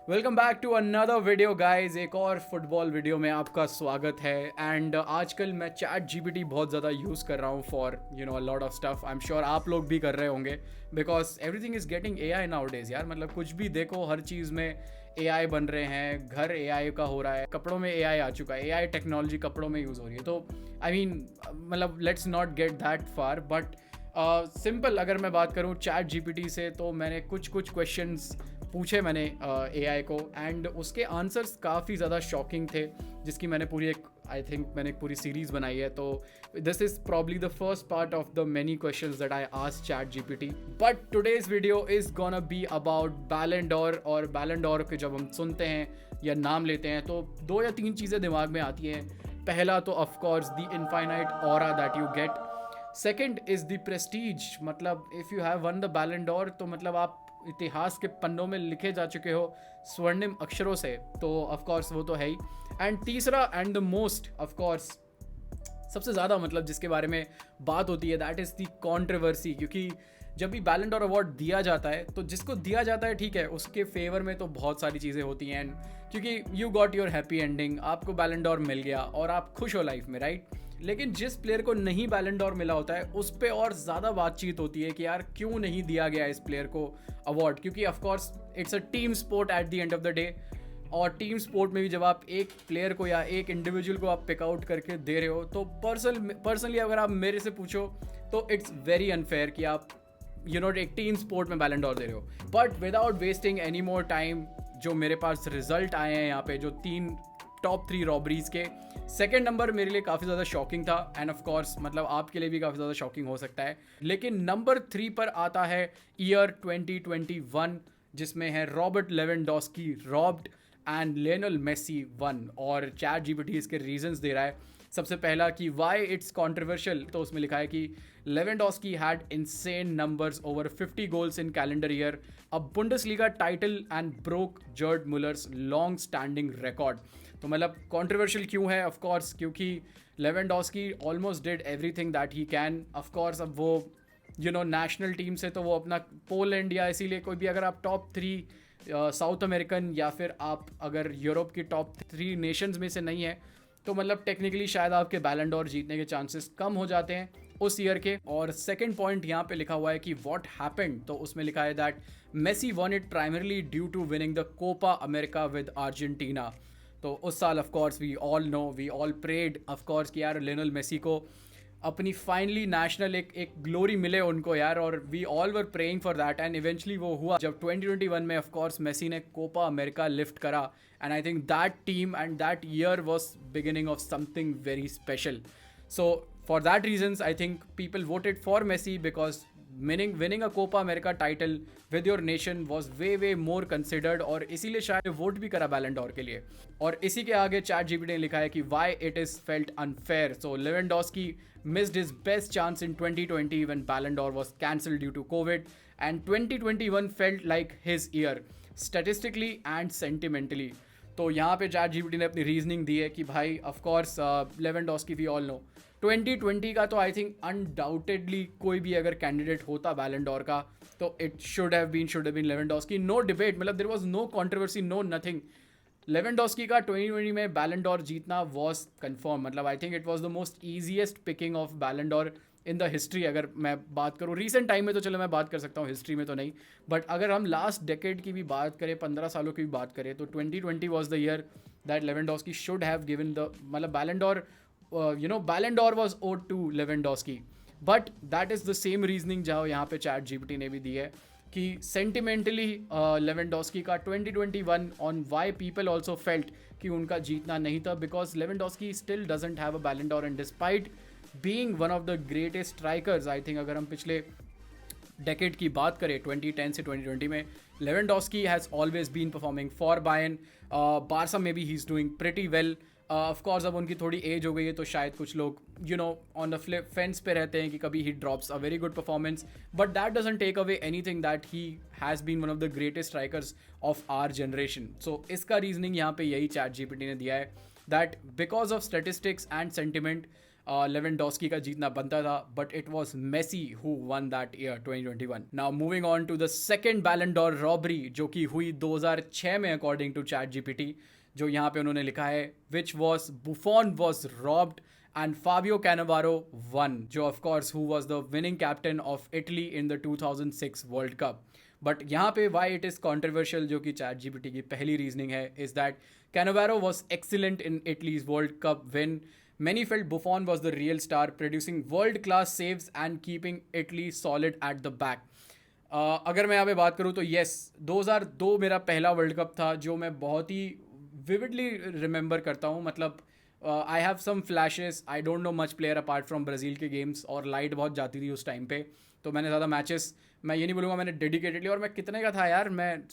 Welcome back to another video guys. एक और football video में आपका स्वागत है। एंड आजकल मैं चैट जीपीटी बहुत ज़्यादा यूज़ कर रहा हूँ for a lot of stuff. I am sure आप लोग भी कर रहे होंगे because everything is getting AI now days यार। मतलब कुछ भी देखो, हर चीज़ में एआई बन रहे हैं। घर एआई का हो रहा है, कपड़ों में एआई आ चुका है, एआई टेक्नोलॉजी कपड़ों में यूज़ हो रही है। तो आई मीन मतलब let's not get that far, but simple अगर मैं बात करूँ चैट जीपीटी से, तो मैंने कुछ क्वेश्चंस पूछे मैंने एआई को, एंड उसके आंसर्स काफ़ी ज़्यादा शॉकिंग थे, जिसकी मैंने पूरी मैंने एक पूरी सीरीज़ बनाई है। तो this is probably the first part of the many questions that I asked chat GPT. But today's video is gonna be about बैलन डोर। और बैलन डोर के जब हम सुनते हैं या नाम लेते हैं तो दो या तीन चीज़ें दिमाग में आती हैं। पहला तो of course the infinite aura that you get. Second is the prestige. मतलब if you have won the Ballon d'Or तो मतलब आप इतिहास के पन्नों में लिखे जा चुके हो स्वर्णिम अक्षरों से। तो ऑफकोर्स वो तो है ही। एंड तीसरा एंड द मोस्ट ऑफकोर्स सबसे ज़्यादा मतलब जिसके बारे में बात होती है, दैट इज़ दी कॉन्ट्रोवर्सी। क्योंकि जब भी बैलन डोर अवार्ड दिया जाता है तो जिसको दिया जाता है ठीक है, उसके फेवर में तो बहुत सारी चीज़ें होती हैं। क्योंकि you got your happy ending, आपको बैलन डोर मिल गया और आप खुश हो लाइफ में, राइट। लेकिन जिस प्लेयर को नहीं बैलन डोर मिला होता है उस पर और ज़्यादा बातचीत होती है कि यार क्यों नहीं दिया गया इस प्लेयर को अवार्ड। क्योंकि of course it's a team sport eight the end of the day. और टीम स्पोर्ट में भी जब आप एक प्लेयर को या एक इंडिविजुअल को आप पिकआउट करके दे रहे हो तो पर्सनली अगर आप मेरे से पूछो तो इट्स वेरी अनफेयर कि आप एक टीम स्पोर्ट में बैलन डोर दे रहे हो। But without wasting any more time, जो मेरे पास रिजल्ट आए हैं यहाँ पे, जो तीन टॉप 3 रॉबरीज के, सेकेंड नंबर मेरे लिए काफ़ी ज़्यादा शॉकिंग था। एंड ऑफ कोर्स मतलब आपके लिए भी काफ़ी ज़्यादा शॉकिंग हो सकता है। लेकिन नंबर 3 पर आता है ईयर 2021, जिसमें है Robert Lewandowski robbed and Lionel Messi won. और चैट जीपीटी इसके रीजंस दे रहा है। सबसे पहला कि वाई इट्स कॉन्ट्रोवर्शियल, तो उसमें लिखा है कि Lewandowski had insane numbers, over 50 goals in calendar year, a Bundesliga title and broke GERD Muller's long standing record. तो मतलब कॉन्ट्रोवर्शियल क्यों है? ऑफ कोर्स क्योंकि Lewandowski almost did everything that he can. Of course अब वो national team से तो वो अपना पोलैंड या इसीलिए कोई भी, अगर आप टॉप 3 साउथ अमेरिकन या फिर आप अगर यूरोप की टॉप 3 नेशंस में से नहीं है तो मतलब टेक्निकली शायद आपके बैलन डोर जीतने के चांसेस कम हो जाते हैं उस ईयर के। और सेकंड पॉइंट यहाँ पे लिखा हुआ है कि व्हाट हैपेंड, तो उसमें लिखा है that Messi won it primarily due to winning the Copa America with Argentina. तो उस साल of course we all prayed of course कि यार लियोनेल मेसी को अपनी फाइनली नेशनल एक ग्लोरी मिले उनको यार, और we all were praying for that. And eventually वो हुआ जब 2021 में ऑफ कोर्स मेसी ने कोपा अमेरिका लिफ्ट करा। And I think that team and that year was beginning of something very special. So for that reasons I think people voted for Messi because winning a Copa America title with your nation was way more considered, और इसीलिए शायद vote भी करा बैलन door के लिए। और इसी के आगे चैट जीपीटी ने लिखा है कि why it is felt unfair, so Lewandowski missed his best chance in 2020 when Ballon d'Or was cancelled due to COVID, and 2021 felt like his year statistically and sentimentally। तो यहाँ पे चैट जीपीटी ने अपनी reasoning दी है कि भाई of course Lewandowski we all know 2020 का तो आई थिंक अनडाउटेडली कोई भी अगर कैंडिडेट होता बैलन डोर का तो it should have been Lewandowski, no debate. मतलब there was no controversy, no nothing. Lewandowski का 2020 में बैलन डोर जीतना वॉज कन्फर्म। मतलब I think it was the most easiest picking of Ballon d'Or in the history. अगर मैं बात करूँ recent time में तो चलो मैं बात कर सकता हूँ, हिस्ट्री में तो नहीं। बट अगर हम लास्ट डेकेड की भी बात करें, 15 सालों की भी बात करें, तो 2020 was the year that Lewandowski should have given the मतलब Ballon d'Or Ballon d'Or was owed to Lewandowski. But that is the same reasoning जहाँ यहाँ पे चैट जीपीटी ने भी दी है कि सेंटिमेंटली लेवेंडोस्की का 2021 on why people also felt कि उनका जीतना नहीं था, because Lewandowski still doesn't have a बैलन door and despite being one of the greatest strikers. I think अगर हम पिछले डेकेड की बात करें 2010 से 2020 में, Lewandowski has always been performing for Bayern. Barca में भी ही is doing pretty well. Of course अब उनकी थोड़ी एज हो गई है तो शायद कुछ लोग ऑन द फेंस पे रहते हैं कि कभी ही drops a very good performance, but that doesn't take away anything that he has been one of the greatest strikers of our generation. So इसका रीजनिंग यहाँ पे यही चैट जीपीटी ने दिया है that because of statistics and sentiment Lewandowski का जीतना बनता था, but it was Messi who won that year 2021. Now moving on to the second Ballon d'Or robbery, जो कि हुई 2006 में अकॉर्डिंग टू चैट जीपीटी, जो यहाँ पे उन्होंने लिखा है which was बुफॉन was robbed and Fabio Cannavaro won, जो of course who was the winning captain of Italy in the 2006 World Cup. But यहाँ पे why it is controversial, जो कि ChatGPT की पहली reasoning है, is that Cannavaro was excellent in Italy's World Cup win. Many felt Buffon was the real star, producing world-class saves and keeping Italy solid at the back. अगर मैं यहाँ पे बात करूँ तो yes, 2002 मेरा पहला वर्ल्ड कप था जो मैं बहुत ही विविडली रिमेंबर करता हूँ. मतलब I have some flashes. I don't know much player apart from Brazil के गेम्स, और लाइट बहुत जाती थी उस टाइम पे, तो मैंने ज़्यादा मैचेस, मैं ये नहीं बोलूँगा मैंने डेडिकेटेडली, और मैं कितने का था यार, मैं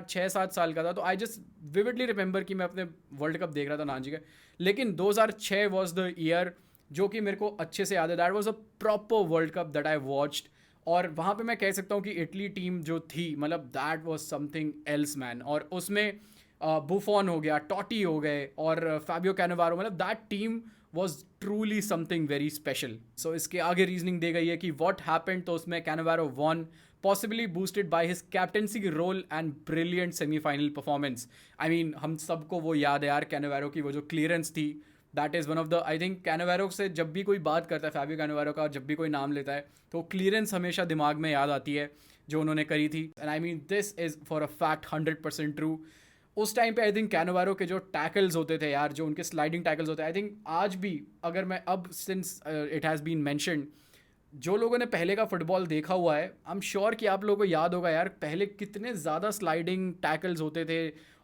6-7 साल का था, तो आई जस्ट विविडली रिमेंबर कि मैं अपने वर्ल्ड कप देख रहा था नानजी का. लेकिन 2006 वॉज द ईयर जो कि मेरे को अच्छे से याद है. That was a proper world cup that I watched, और वहाँ पे मैं कह सकता हूँ कि इटली टीम जो थी, मतलब that was something else man. और उसमें बुफॉन हो गया, टॉटी हो गए, और फैबियो कैनावारो, मतलब that team was truly something very special. So इसके आगे रीजनिंग दी गई है कि वॉट हैपेंड, तो उसमें Cannavaro won, possibly boosted by his captaincy role and brilliant semifinal performance. I mean हम सबको वो याद है यार, कैनावारो की वो जो क्लियरेंस थी, that is one of the, I think Cannavaro से जब भी कोई बात करता है, फैबियो कैनावारो का जब भी कोई नाम लेता है, तो क्लियरेंस हमेशा दिमाग में याद आती है जो उन्होंने करी थी. And I mean this is for a fact 100% true. उस टाइम पे आई थिंक कैनावारो के जो टैकल्स होते थे यार, जो उनके स्लाइडिंग टैकल्स होते हैं, आई थिंक आज भी, अगर मैं अब since it has been mentioned, जो लोगों ने पहले का फुटबॉल देखा हुआ है, आई एम श्योर कि आप लोगों को याद होगा यार, पहले कितने ज़्यादा स्लाइडिंग टैकल्स होते थे,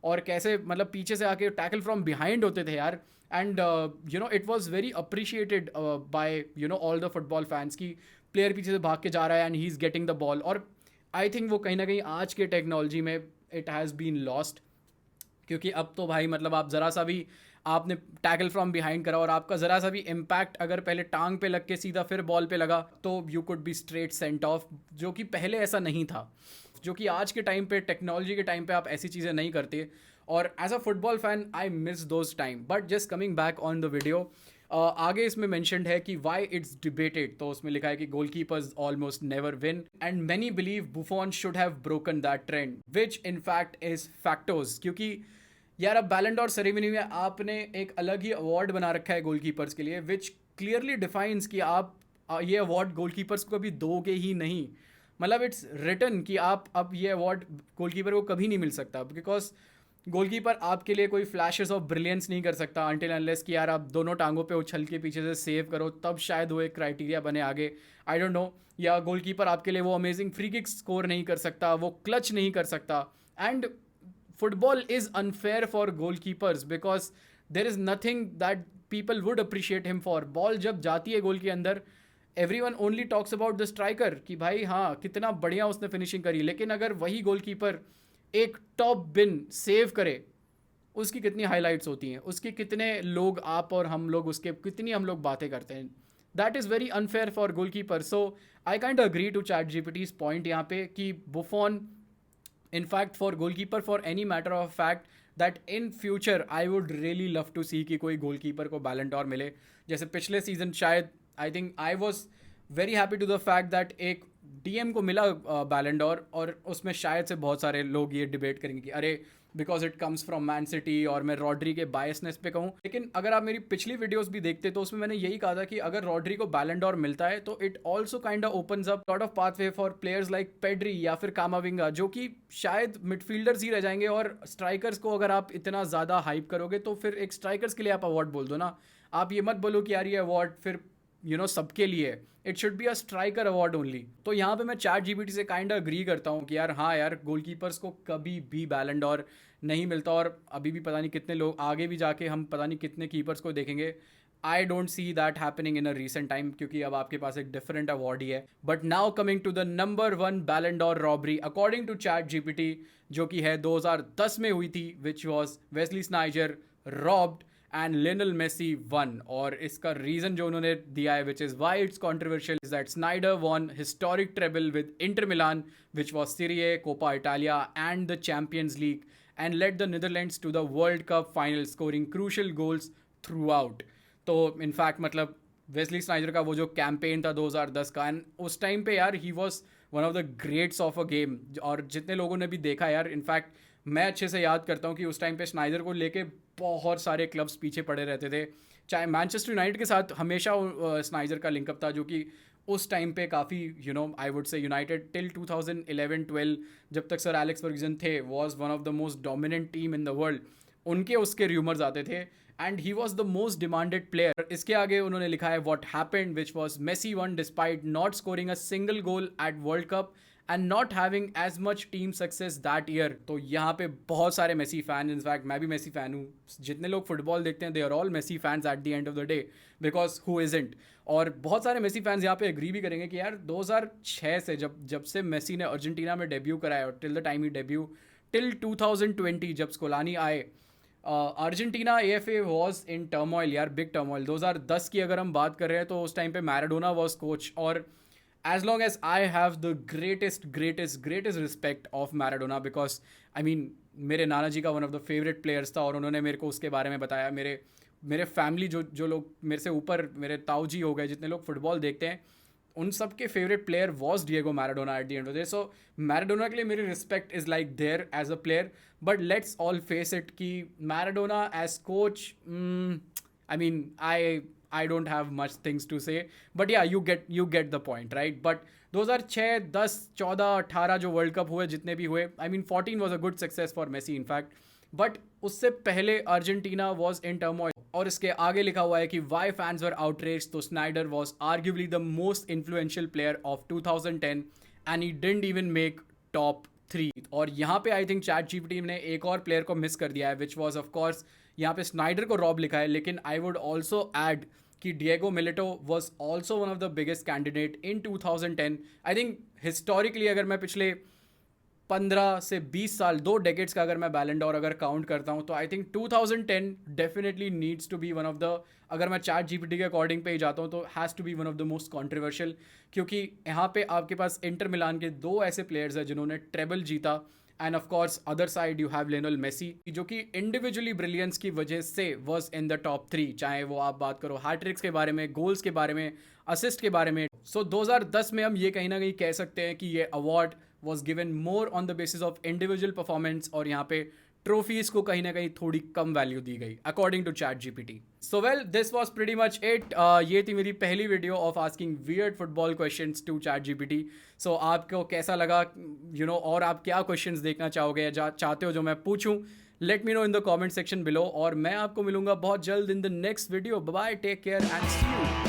और कैसे मतलब पीछे से आके टैकल फ्रॉम बिहाइंड होते थे यार. And you know it was very appreciated by you know all the football fans की प्लेयर पीछे से भाग के जा रहा है and he is getting the ball. और आई थिंक वो कहीं ना कहीं आज के टेक्नोलॉजी में इट हैज़ बीन लॉस्ट, क्योंकि अब तो भाई मतलब आप ज़रा सा भी आपने टैकल फ्रॉम बिहाइंड करा और आपका ज़रा सा भी इम्पैक्ट अगर पहले टांग पे लग के सीधा फिर बॉल पे लगा, तो you could be straight sent off, जो कि पहले ऐसा नहीं था, जो कि आज के टाइम पे टेक्नोलॉजी के टाइम पे आप ऐसी चीज़ें नहीं करते. और as a football fan I miss those time. But just coming back on the video, आगे इसमें मेंशन्ड है कि वाई इट्स डिबेटेड, तो उसमें लिखा है कि goalkeepers almost never win and many believe बुफॉन should have broken that trend, which in fact is factors. क्योंकि यार अब बैलन डॉर सेरेमनी में आपने एक अलग ही अवार्ड बना रखा है गोलकीपर्स के लिए, विच क्लियरली डिफाइंस कि आप ये अवार्ड गोलकीपर्स को कभी दोगे ही नहीं. मतलब इट्स रिटन कि आप अब ये अवार्ड गोलकीपर को कभी नहीं मिल सकता, बिकॉज गोलकीपर आपके लिए कोई फ्लैशेस ऑफ ब्रिलियंस नहीं कर सकता अनटिल अनलेस कि यार आप दोनों टांगों पे उछल के पीछे से सेव करो, तब शायद वो एक क्राइटेरिया बने आगे. आई डोंट नो. या गोलकीपर आपके लिए वो अमेजिंग फ्री किक स्कोर नहीं कर सकता, वो क्लच नहीं कर सकता. And football is unfair for goalkeepers because there is nothing that people would appreciate him for. Ball जब जाती है गोल के अंदर, everyone only talks about the striker कि भाई हाँ कितना बढ़िया उसने फिनिशिंग करी, लेकिन अगर वही गोलकीपर एक टॉप बिन सेव करे, उसकी कितनी हाईलाइट्स होती हैं, उसकी कितने लोग, आप और हम लोग, उसके कितनी हम लोग बातें करते हैं. That is very unfair for goalkeeper. So I kind agree to chat GPT's point यहाँ पे कि बुफॉन, in fact for goalkeeper, for any matter of fact, that in future I would really love to see कि कोई goalkeeper को बैलन डॉर मिले. जैसे पिछले सीजन शायद I think I was very happy to the fact that एक डीएम को मिला बैलन डॉर, और उसमें शायद से बहुत सारे लोग ये डिबेट करेंगे कि अरे because it comes from man city, और मैं रॉड्री के बायसनेस पे कहूँ. लेकिन अगर आप मेरी पिछली वीडियोस भी देखते तो उसमें मैंने यही कहा था कि अगर रॉड्री को बैलन डॉर मिलता है तो it also kind of opens up lot of pathway for players like Pedri या फिर कामाविंगा, जो कि शायद मिडफील्डर्स ही रह जाएंगे. और स्ट्राइकर्स को अगर आप इतना ज़्यादा हाइप करोगे तो फिर एक स्ट्राइकर्स के लिए आप अवार्ड बोल दो ना. आप ये मत बोलो कि यार ये अवार्ड फिर यू नो सबके लिए, it should be a striker award only. तो यहाँ पे मैं चैट जीपीटी से काइंड अग्री करता हूँ कि यार हाँ यार गोलकीपर्स को कभी भी बैलन डॉर नहीं मिलता, और अभी भी पता नहीं कितने लोग, आगे भी जाके हम पता नहीं कितने कीपर्स को देखेंगे. I don't see that happening in a recent time, क्योंकि अब आपके पास एक डिफरेंट अवार्ड ही है. But now coming to the number 1 Ballon d'Or robbery according to chat GPT, जो कि है 2010 में हुई थी, which was Wesley Sneijder robbed and Lionel Messi won. और इसका रीजन जो उन्होंने दिया है, which is why it's controversial, is that Sneijder won historic treble with Inter Milan, which was Serie, Coppa Italia and the Champions League, and led the Netherlands to the World Cup final, scoring crucial goals throughout. तो in fact मतलब Wesley Snyder का वो जो campaign था 2010 का, and उस time पे यार he was one of the greats of a game. और जितने लोगों ने भी देखा यार, इनफैक्ट मैं अच्छे से याद करता हूँ कि उस टाइम पे स्नाइडर को लेके बहुत सारे क्लब्स पीछे पड़े रहते थे। चाहे मैनचेस्टर यूनाइटेड के साथ हमेशा स्नाइडर का लिंकअप था, जो कि उस टाइम पे काफ़ी I would say United till 2011-12 जब तक सर एलेक्स फर्ग्यूसन थे was one of the most dominant team in the world. उनके उसके र्यूमर्स आते थे and he was the most demanded player. इसके आगे उन्होंने लिखा है what happened which was Messi won despite not scoring a single goal at World Cup and not having as much team success that year. तो यहाँ पे बहुत सारे मेसी फैन, इनफैक्ट मैं भी मेसी फैन हूँ, जितने लोग फुटबॉल देखते हैं they are all Messi fans at the end of the day, because who isn't. और बहुत सारे मेसी फैंस यहाँ पे एग्री भी करेंगे कि यार 2006 से जब से मेसी ने अर्जेंटीना में डेब्यू कराया और till the time he debut till 2020 जब स्कोलानी आए, Argentina AFA was in turmoil यार, बिग टर्मोइल। 2010 की अगर हम बात कर रहे हैं तो उस टाइम पे मैराडोना वॉज कोच, और as long as I have the greatest respect of Maradona, because I mean मेरे नाना जी का one of the favourite players था और उन्होंने मेरे को उसके बारे में बताया। मेरे फैमिली जो लोग मेरे से ऊपर, मेरे ताऊ जी हो गए, जितने लोग फुटबॉल देखते हैं, उन सब के favourite player was Diego Maradona at the end of the day. So Maradona के लिए मेरी respect is like their as a player, but let's all face it कि Maradona as coach, I mean I don't have much things to say, but yeah you get the point right. But 2006, 10, 14, 18 जो world cup हुए, जितने भी हुए, I mean 14 was a good success for Messi in fact, but उससे पहले Argentina was in turmoil. और इसके आगे लिखा हुआ है कि वाई फैंस वर आउटरेज्ड, तो Snyder was arguably the most influential player of 2010 and he didn't even make top 3। और यहाँ पे आई थिंक चैट जीपीटी ने एक और प्लेयर को मिस कर दिया है, विच वॉज ऑफ कोर्स, यहाँ पे स्नाइडर को रॉब लिखा है, लेकिन आई वुड ऑल्सो एड कि Diego Milito was also one of the biggest candidate in 2010। I think historically अगर मैं पिछले 15 से 20 साल, 2 डेकेड्स का अगर मैं बैलन डोर अगर काउंट करता हूँ, तो I think 2010 definitely needs to be one of the, अगर मैं चैट जीपीटी के अकॉर्डिंग पे ही जाता हूँ, तो has to be one of the most controversial, क्योंकि यहाँ पे आपके पास इंटर मिलान के 2 ऐसे प्लेयर्स हैं जिन्होंने ट्रेबल जीता, and of course other side you have Lionel Messi, जो कि इंडिविजुअली ब्रिलियंस की वजह से वॉज इन द टॉप 3, चाहे वो आप बात करो हैट्रिक्स के बारे में, गोल्स के बारे में, असिस्ट के बारे में। सो 2010 में हम ये कहीं ना कहीं कह सकते हैं कि ये award was given more on the basis of individual performance, और यहाँ पे ट्रॉफीज को कहीं ना कहीं थोड़ी कम वैल्यू दी गई according to chat GPT. So well, this was pretty much it. ये थी मेरी पहली video of asking weird football questions to chat GPT. सो आपको कैसा लगा, और आप क्या क्वेश्चंस देखना चाहोगे, चाहते हो जो मैं पूछूं, let me know in the comment section below, और मैं आपको मिलूंगा बहुत जल्द in the next video. Bye, take care and see you.